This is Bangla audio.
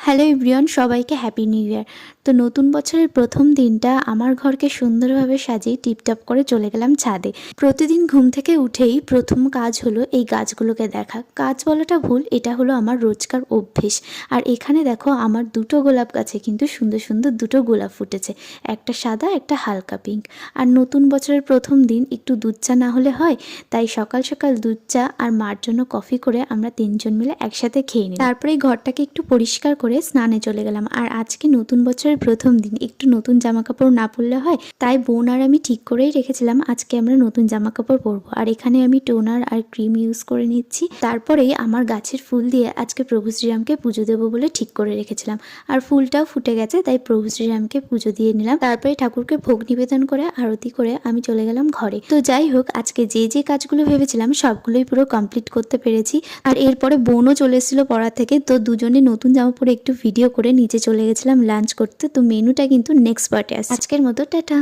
হ্যালো এভরিওয়ান, সবাইকে হ্যাপি নিউ ইয়ার। তো নতুন বছরের প্রথম দিনটা আমার ঘরকে সুন্দরভাবে সাজিয়ে টিপটপ করে চলে গেলাম ছাদে। প্রতিদিন ঘুম থেকে উঠেই প্রথম কাজ হলো এই গাছগুলোকে দেখা। কাজ বলাটা ভুল, এটা হলো আমার রোজকার অভ্যেস। আর এখানে দেখো আমার দুটো গোলাপ গাছে কিন্তু সুন্দর সুন্দর দুটো গোলাপ ফুটেছে, একটা সাদা একটা হালকা পিঙ্ক। আর নতুন বছরের প্রথম দিন একটু দুধ চা না হলে হয়, তাই সকাল সকাল দুধ চা আর মার জন্য কফি করে আমরা তিনজন মিলে একসাথে খেয়ে নিই। তারপরে এই ঘরটাকে একটু পরিষ্কার করে স্নানে চলে গেলাম। আর আজকে নতুন বছরের প্রথম দিন, একটু নতুন জামা কাপড় না পরলে হয়, তাই বোন আর আমি ঠিক করেই রেখেছিলাম আজকে আমরা নতুন জামা কাপড় পরবো। আর এখানে আমি টোনার আর ক্রিম ইউজ করে নিচ্ছি। তারপরেই আমার গাছের ফুল দিয়ে আজকে প্রভু শ্রীরামকে পুজো দেবো বলে ঠিক করে রেখেছিলাম। আর ফুলটাও ফুটে গেছে, তাই প্রভু শ্রীরামকে পুজো দিয়ে নিলাম। তারপরে ঠাকুরকে ভোগ নিবেদন করে আরতি করে আমি চলে গেলাম ঘরে। তো যাই হোক, আজকে যে যে কাজগুলো ভেবেছিলাম সবগুলোই পুরো কমপ্লিট করতে পেরেছি। আর এরপরে বোনও চলে এসেছিল পড়া থেকে, তো দুজনে নতুন জামা পরে একটু ভিডিও করে নিচে চলে গেছিলাম লাঞ্চ করতে। তো মেনুটা কিন্তু নেক্সট পার্টে আসছে। আজকের মতো টাটা।